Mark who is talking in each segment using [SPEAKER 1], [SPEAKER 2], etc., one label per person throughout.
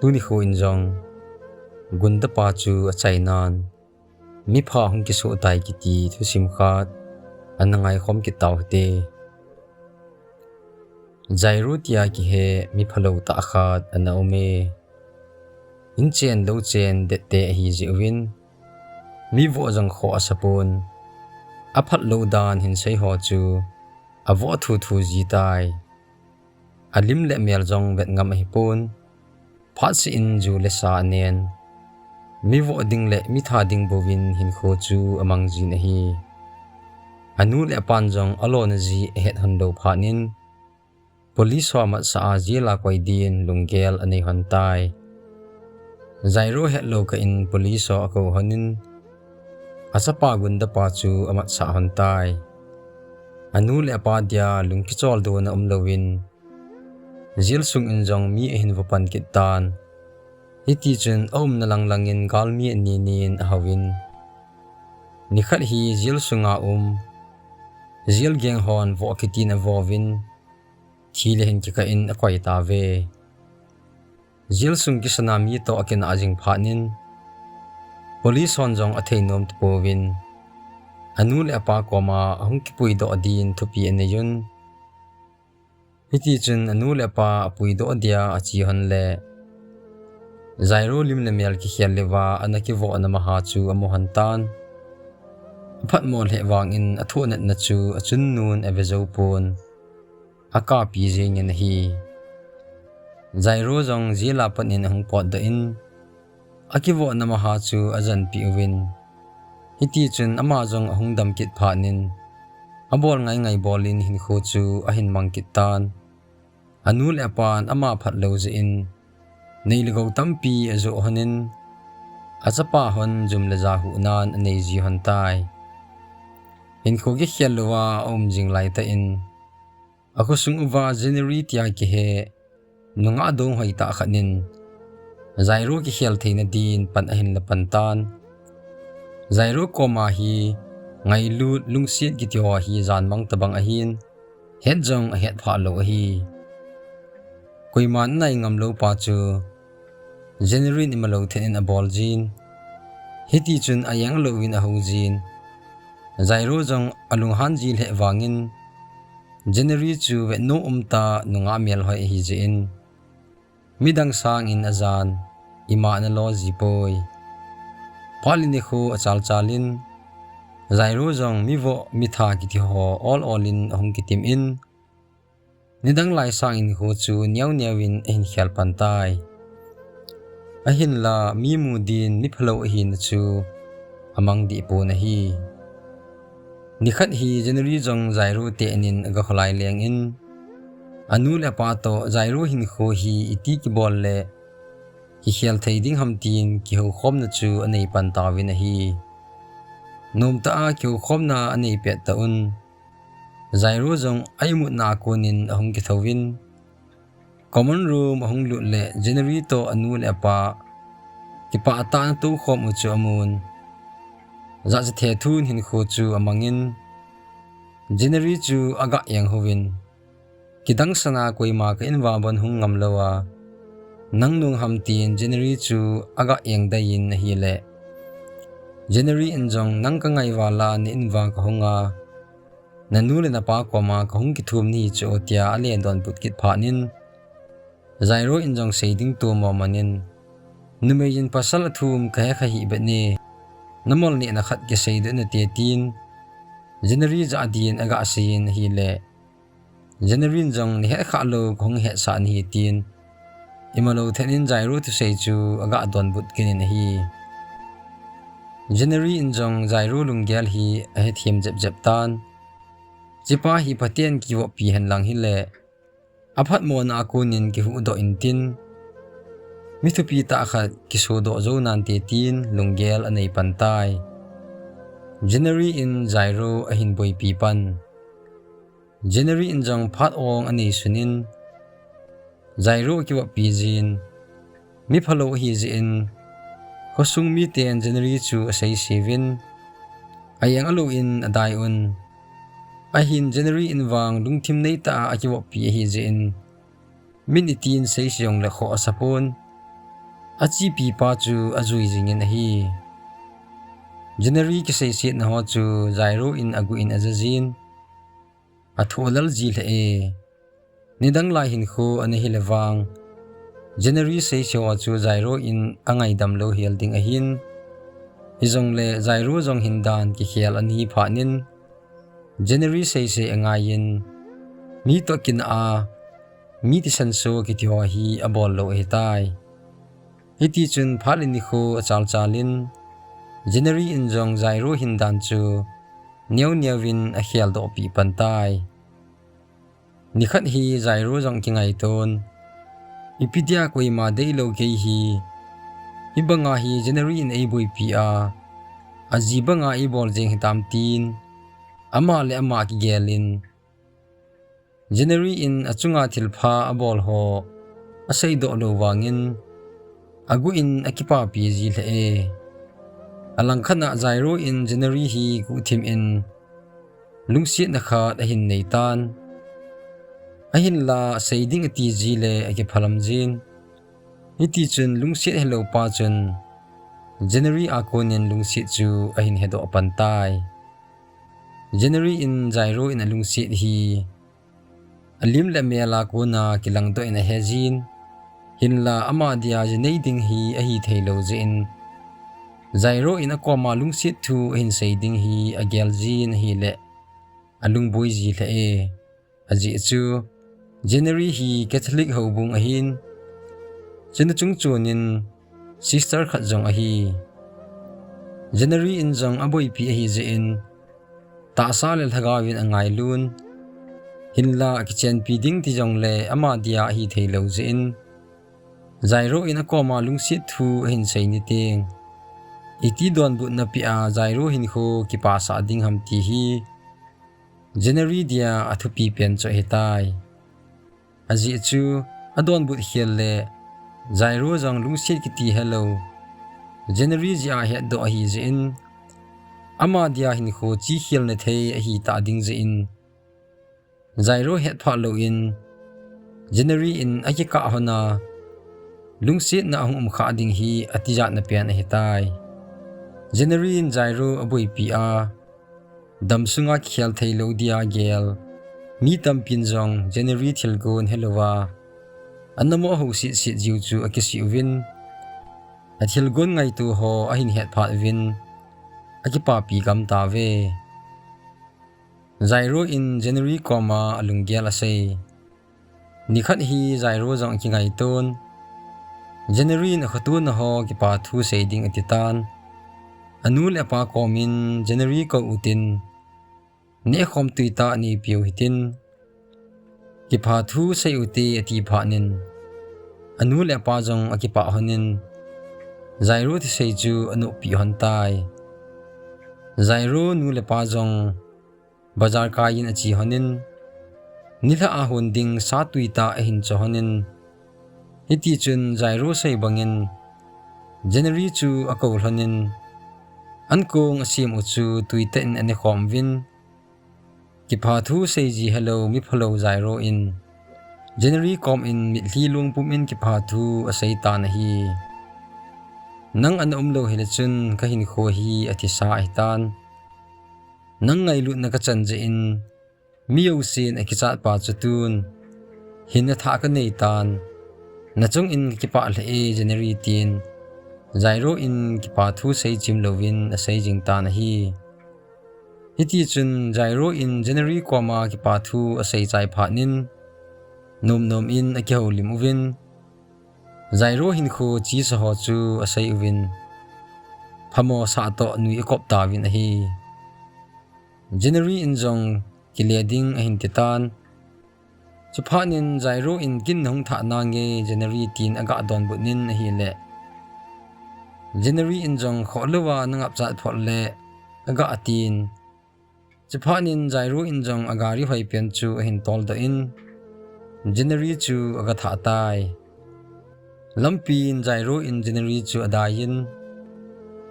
[SPEAKER 1] tuni khu in jong Gunda pachu Achainan mipha ahung ki sohtai ki ti thusim khat anangai khom ki tau te Jairu tia ki he miphalo ta khat ana ome in chen lo chen de te hi jiwin mi vo jang kho asapon aphat lo dan hin sei ho chu avo thu thu ji tai alim le mel jong vet ngam hi pon phat si in ju le sa nen mi vo ding le mi tha ding bovin hin kho chu amang ji na hi anu le pan jong alon ji het han do phanin police wa ma sa jela koi din lungel ani han tai Jairu het lo ka in police wa ko hanin asapa Gunda pa chu amat sa han tai anu le pa dia lungki chol do na lowin zil sung in jong mi hin vopan kit tan hiti chun na lang langin gal mi ni nin hawin ni khat hi zil sunga zil geng hon vo kitin avovin thile hin ki ka in akwai ta ve zil sung ki sana mi to akin ajing phanin police hon jong atheinom to povin anu le pa koma ahung ki pui do adin thupi ene yun hiti chun anu le pa apui do dia achi han le Jairu lim le mel ki khial lewa anaki vo ana maha chu amo han tan phat mol he wang in athonat na chu achun nun evezo pon aka pi jing en hi Jairu jong zila panin hung pot da in aki vo na maha chu ajan pi win hiti chun ama jong ahung dam kit phanin abol ngai ngai bolin hin kho chu ahin mangkit tan anu le pan ama phat lo je in nei le go tampi azo hanin achapa hon jum le za hu nan nei ji hon tai hin kho ge khialwa jing lai ta in ako sung uwa January tia ki he nunga dong hoi ta khanin Jairu ki khial theina din pan ahin la pantan Jairu koma hi ngai lut lungsit ki tiwa hi zan mang tabang ahin het jong a het pha lo hi koiman nai ngam lo pa chu January ni malo thenin a bol jin hiti chun ayang lo win a ho jin Jairu jong alung han jil he wangin January chu ve no umta nunga mel hoi hi jin midang sang in azan ima na lo ji poi palini kho achal chalin Jairu jong mivo mitha ki ti ho all in ahung ki tim in nidang lai sang in kho chu nyau nyawin in khial pantai ahin la mi mu din ni phalo hin chu amang di po na hi nikhat hi January jong Jairu te anin ga kholai leng in anu le pa to Jairu hin kho hi iti ki bol le hi khial thei ding ham tin ki ho khom na chu anei pan ta win a hi nom ta a ki ho khom na anei pet ta un Jairu jong aimu na konin ahung ki thawin common room ahung lut le January to anu le pa ki pa ta na tu khom u chu amun za je the thun hin kho chu amangin January chu aga yang hovin kidang sana koima ka inwa ban hung ngam lawa nang nung ham tin January chu aga yang da yin hi le January in jong nang ka ngai wala ni inwa ka hunga nanu le na pa koma ka hung ki thum ni chu tia ale don put kit phanin Jairu in jong seiding tu mo manin numeyin pasal thum ka kha hi be ni namol ni na khat ke seidu na te tin January za din aga asin hi le January jong ni he kha lo khong he sa ni tin imalo thenin Jairu tu sei chu aga don but kinin hi January in jong Jairu lunggel hi a he thim jep jep tan chipa hi patien ki wo pi hen lang hi le aphat mo na akunin ki hu do in tin mithu pi ta kha ki so do zo nan te tin lunggel anei pantai January in Jairu a hin boi pi pan January in jong phat ong anei sunin Jairu ki wa pi jin mi phalo hi jin khosung mi ten January chu sei sevin ayang alo in adai un ahin January in wang lungthim nei ta akiwa pi hi jin minitin sei siong le kho asapon achi pi pachu azui jingin hi January ki sei sit na ho chu zairo in agu in azazin atholal ji le e nidang lai hin khu ani hilewang January sei sewa chu zairo in angai dam lo hial ding a hin izong le zairo jong hindan ki khial ani pha nin January sei se angayin mi to kin a mi ti san so ki ti ho hi abol lo e tai hiti chun phalin ni khu achal chalin January in jong zairo hindan chu new newin a khial do pi pantai nikhat hi zairo jong ki ngai ton ipidia koi ma dei lo ge hi ibanga hi January in ei boi pi a ajibanga i bol jeng hitam tin ama le ama ki gelin January in achunga thilpha abol ho asei do lo wangin agu in akipa pi ji le e alangkhana zairo in January hi ku thim in lungsi na khat a hin nei tan a hin la seiding ati ji le ake phalam jin iti chun lungsi hello pa chun January akonin lungsi chu a hin hedo pantai January in zairo in lungsi hi alim le mela ko na kilang do in a hejin hin la ama dia jinei ding hi a hi thailo jin zairo in a koma lungsi thu hin seiding hi a gel jin hi le alung boi ji le e aji chu January hi Catholic hobung a hin chinu chung chunin sister khat jong a hi January in jong aboi pi a hi je in ta sa le thagawin angai lun hin la kichen pi ding ti jong le ama dia hi thailo je in zairo in a koma lungsi thu hin sei ni ting iti don bu na pi a zairo hin kho ki pa sa ding ham ti hi January dia athu pi pen cho hetai aji chu adon but hial le zairo jong lungsi ki ti hello January ji a he do a hi je in ama dia hin kho chi hial na thei a hi ta ding je in zairo het pha lo in January in aki ka hona lungsi na ahung kha ding hi atija na pian a hetai January in zairo aboi pi a damsunga khial thailo dia gel mi tampin jong January thilgon helowa anamo ho si si jiu chu akisi win athilgon ngai tu ho ahin het pha win akipa pi gam ta ve zairo in January koma alunggel ase nikhat hi zairo jong ki ngai ton January na khatun ho ki pa thu seiding atitan anu le pa komin January ko utin ne khom tuita ni piu hitin ki pha thu sei uti ati pha nin anu le pa jong akipa honin zairo thi sei chu anu pi hon tai zairo nu le pa jong bazar kain achi honin nila a hun ding sa tuita a hin cho honin hiti chun zairo sei bangin January chu akol honin ankong asim uchu tuita in ane khom win ki pha thu sei ji hello mi phalo zairo in January kom in mit hli lung pum in ki pha thu asai ta na hi nang an umlo hila chun ka hin kho hi athi sa hitan nang ngai lu na ka chan je in miyo sin a ki chat pa chutun hin na tha ka nei tan na chung in ki pa le e January tin zairo in ki pa thu sei chim lovin a sei jing ta na hi hiti chun zairo in January koma ki pa thu a sei chai pha nin nom nom in a ki ho lim uvin zairo hin kho chi sa ho chu a sei uvin phamo sa to nui kop ta win a hi January in jong ki leding a hin titan chuphanin zairo in kin hong tha na nge January tin aga don bu nin a hi le January in jong kholowa nangap chat phol le aga atin chuphanin zairo in jong agari hoi pen chu a hin tol da in January chu aga tha tai lampin zairo in January chu adayin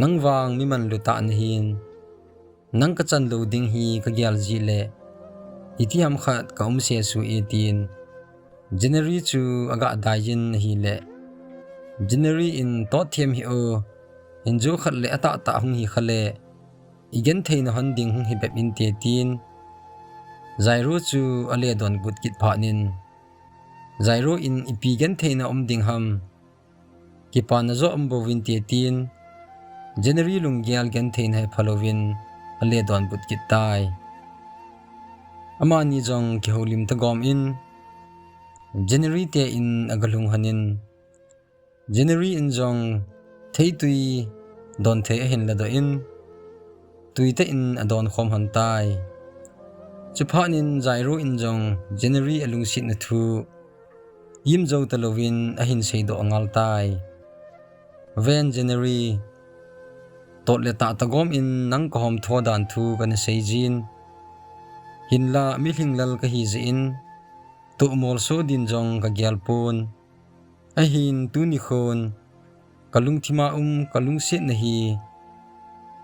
[SPEAKER 1] nangwang mi man lu ta ni hin nang ka chan lo ding hi ka gyal ji le iti ham khat ka se su 18 January chu aga adayin hi le January in to thiam hi o in jo khat le ata ta hung hi khale igen thein han ding hung hi bep in te tin zairo chu ale don gut kit phanin zairo in ipi gen thein om ding ham ki pan zo om bo win te tin January lung gyal gen thein hai phalovin ale don but kit tai amani jong ki holim ta gom in January te in agalung hanin January in jong thei tui don thei hin la do in tui te in adon khom han tai chuphanin zairo in jong January alung sit na thu yim zo talovin ahin sei do angal tai ven January tot le ta tagom in nang ko hom tho dan thu kan sei jin hinla mi hinglal ka hi zin tu mol so din jong ka gyalpon ahin tu ni khon kalung thima kalung sit na hi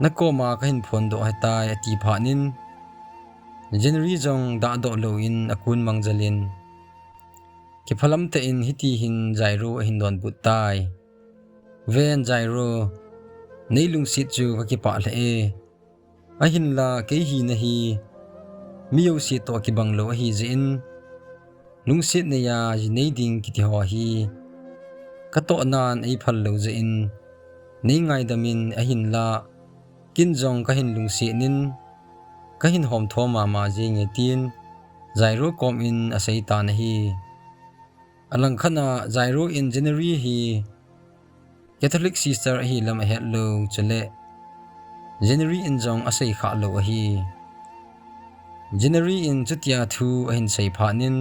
[SPEAKER 1] nakoma ka hin phon do hatai ati phanin January jong da do lo in akun mangjalin ki phalam te in hiti hin zairo hin don butai ven zairo neilung sit chu ka ki pa le e ahin la ke hi na hi miyo si to ki banglo hi zin lung sit ne ya ji nei ding ki ti ho hi ka to nan ei phal lo ze in nei ngai damin ahin la kin jong ka hin lung si nin ka hin hom thoma ma je nge tin zairo kom in asai ta na hi alang khana zairo in January hi Catholic sister hi lam het lo chale January in jong asai kha lo hi January in chutia thu ahin sei phanin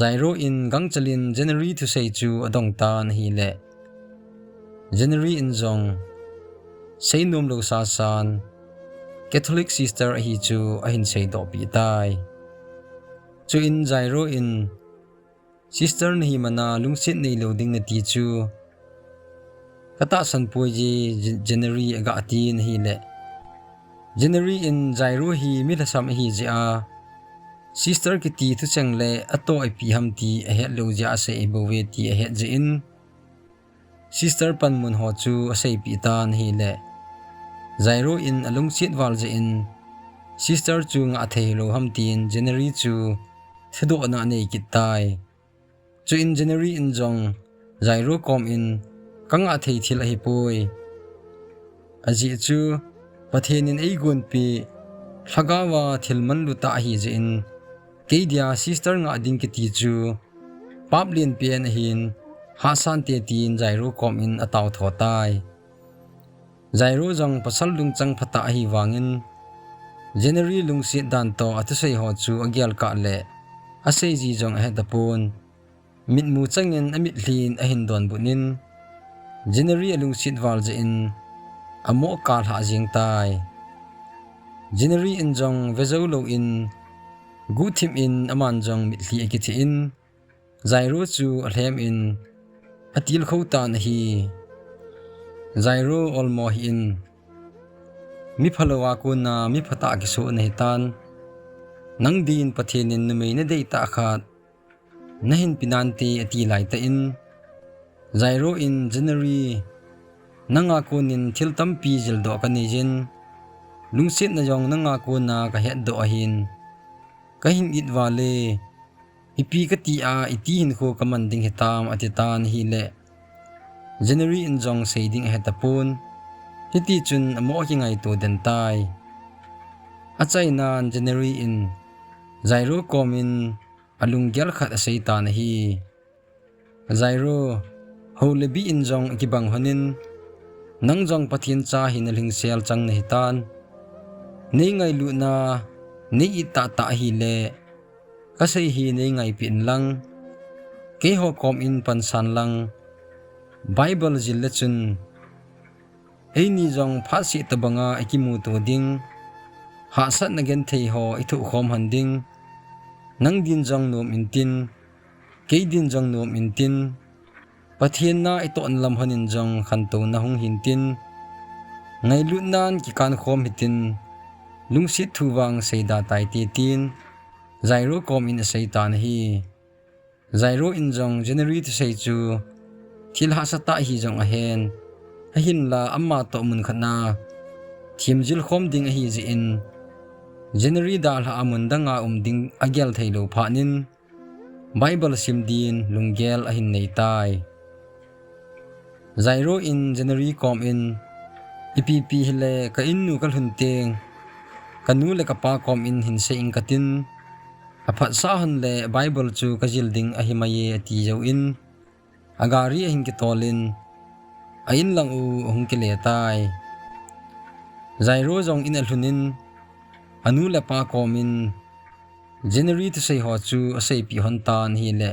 [SPEAKER 1] zairo in gangchalin January thu sei chu adong ta na hi le January in jong sei nom lo sa san Catholic sister hi chu ahin sei do pi tai chu in zairo in sister na hi mana lungsit nei lo ding na ti chu kata san poi ji January aga ati na hi le January in zairo hi mi la sam hi ji a sister ki ti thu chang le ato ai pi ham ti a het lo ja se e bo we ti a het ji in sister pan mun ho chu a sei pi ta na hi le zairo in alung sit wal je in sister chu nga thei lo ham tin January chu thedo na nei ki tai chu in January in jong zairo kom in kanga thei thil hi poi aji chu pathenin ei gun pi thlagawa thilman lu ta hi je in keidia sister nga ding ki ti chu paplin pian hin ha san te tin zairo kom in ataw tho tai zairo jong pasal lung chang phata hi wangin January lung si dan to atusei ho chu agyal ka le asei ji jong he tapon mit mu changin amit hlin a hin don bunin January alung sit wal je in amo kal ha jing tai January in jong vezo lo in gu thim in aman jong mit hli ki thi in zairo chu alhem in atil khota na hi zairo olmo hi in mi phalowa ko na mi phata ki so na hitan nang din pathenin numei na dei ta khat nahin pinanti ati lai ta in zairo in January nanga ko nin thil tampi jil do ka ni jin lungsit na jong nanga ko na ka het do ahin kahin it wale ipi ka ti a iti hin ko kamanding hitam atitan hi le January in jong seiding hetapon hiti chun amo ki ngai to den tai Achainan January in zairo komin alung gyal khat asai ta na hi zairo holebi in jong kibang honin nang jong pathin cha hinaling sel chang na hitan nei ngai lu na nei ita ta hi le kasai hi nei ngai pin lang ke ho kom in pansan lang Bible jil le chun ei ni jong phasi tabanga ekimu to ding ha sat na gen thei ho ithu khom han ding nang din jong nom in tin ke din jong nom in tin pathian na iton lam hanin jong khanto na hung hin tin ngai lu nan ki kan khom hitin lungsit thuwang seida tai ti tin zairo kom in sei tan hi zairo in jong January to sei chu thil ha sata hi jong a hen a hin la amma to mun khana thim jil khom ding a hi ji in January dal ha amun danga ding agyal thailo phanin Bible simdin lunggel a hin nei tai Zairo in January kom in IPP hile ka innu kal hunteng kanu le ka pa kom in hin se ing katin aphat sa hun le Bible chu ka jilding a himaye ati jo in agari a hin ki tolin a in lang u hung ki le tai Zairo jong in alhunin anu le pa kom in January to say ho chu a say pi hon tan hi le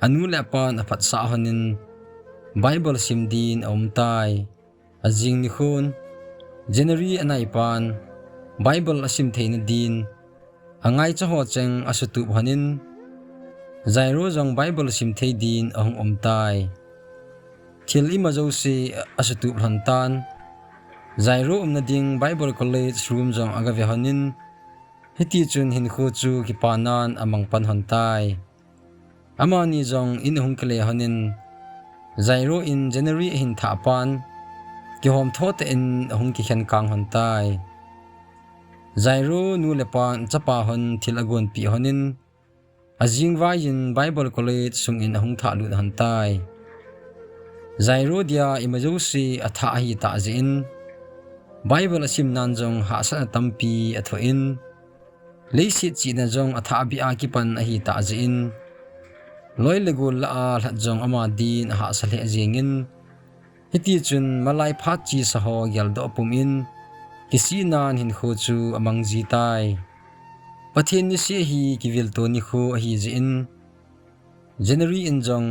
[SPEAKER 1] anu le pan aphat sa hunin Bible simdin tai azing ni khun January anai pan Bible asim theina din angai cha ho cheng asutu hanin Zairo jong Bible sim thei din ahung tai thil ima jo si asutu hantan Zairo na ding Bible college room jong aga ve hanin hiti chun hin khu chu ki panan amang pan hantai amani jong in hung kle hanin Zairo in January hin tha pan ki hom thot in hung ki khen kang hon tai Zairo nu le pan chapa hon thil agon pi honin azing in Bible college sung in hung tha lut han tai Zairo dia imajosi atha hi ta jin Bible asim nan jong ha sa tampi atho in leisit chi na jong atha bi a ki pan a hi ta jin loi legul la a jong ama din ha sa le jingin hiti chun malai phat chi sa ho gyal do pumin kisinan hin khu chu amang ji tai pathin ni se hi kivil to ni khu a hi jin January in jong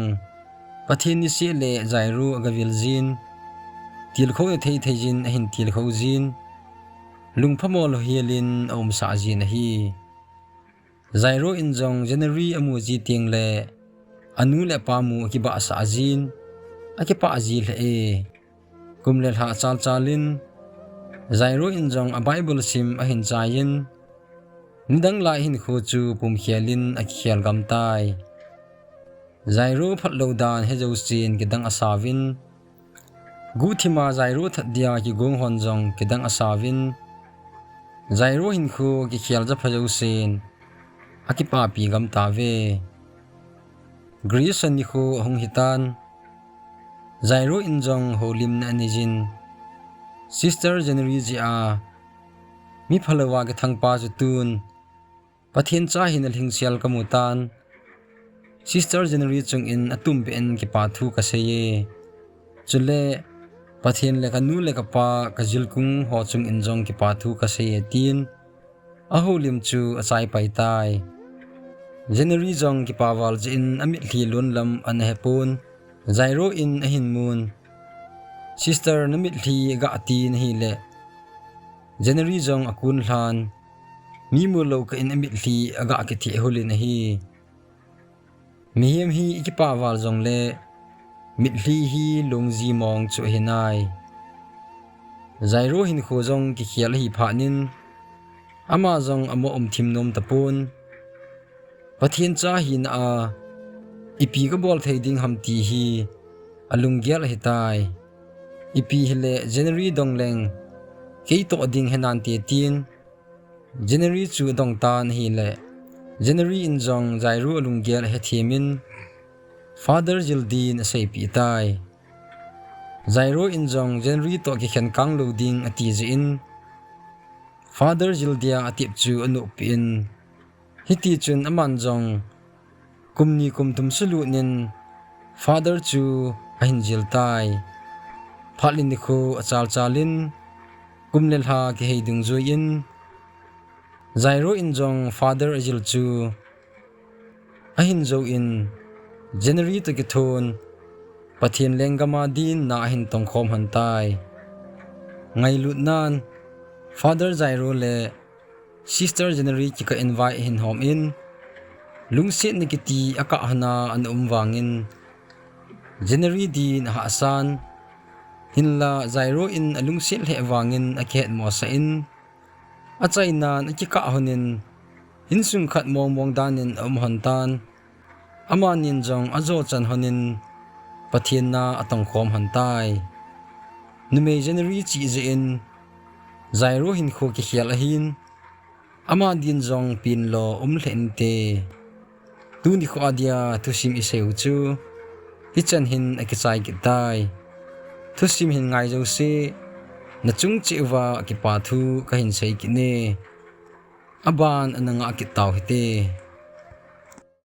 [SPEAKER 1] pathin ni se le Zairo agavil jin til kho thei thei jin a hin til kho jin lungphamol hialin sa jin hi Zairo in jong January amu ji ting le anu le pa mu ki ba sa jin aki pa azil e kumlel ha chal chalin Zairo in jong a Bible sim a hin chayin nidang la hin khu chu pum khialin a khial gam tai Zairo phatlo dan he jo sin kidang asavin guthima Zairo thatdia ki gong hon jong kidang asavin Zairo hin khu ki khial ja phajo sin aki pa pi gam ta ve Greece ni khu hung hitan Zairo in jong holim na nijin Sister January ji a mi phalawa ke thangpa ju tun pathin cha hin al hing sial kamutan Sister January chung in atum be en ki pa thu ka seye chule pathin le kanu le ka pa ka jilkung ho chung in jong ki pa thu ka seye tin a holim chu achai pai tai January jong ki pa wal jin amit hli lon lam an hepun Zairo in a hin moon Sister namit hli ga ati na hi le January jong akun hlan mi mu lo ka in amit hli aga ki thi hulin hi mihim hi ikipa wal jong le mit hli hi longji mong chu hinai Zairo hin kho jong ki khial hi phanin ama jong amo thim nom tapun pathin cha hin a ipi ka bol thei ding ham ti hi alung gyal hi tai ipi hile January dongleng kei to ding henan te tin January chu dong tan hi le January in jong Zairo alung gyal he themin Father Jildin sei pi tai Zairo in jong January to ki khen kang lo ding ati jin Father Jildia atip chu anu pin hiti chun aman jong kumni kumtum sulu nin Father chu ahin jil tai phalin ni khu achal chalin kumlel ha ki heidung zoin Zairo in jong Father ajil chu ahin zo in January to ki thon pathin lengama din na ahin tong khom han tai ngai lut nan Father Zairo le Sister January ki ka invite hin home in lungsit ni kiti aka hana an wangin January din ha asan hinla Zairo in alungsit he wangin akhet mo sa in Achainan akika honin hinsung khat mong danin hantan amanin jong azo chan honin pathian na atong khom hantai nume January chi zen zairo hin kho ki khial hin ama din zong pin lo hlen te tu ni kho adia thusim iseu chu hi chan hin akichai ki tai thusim hin ngai jo se na chung chewa ki pa thu ka hin sei ki ne aban ananga ki taw hite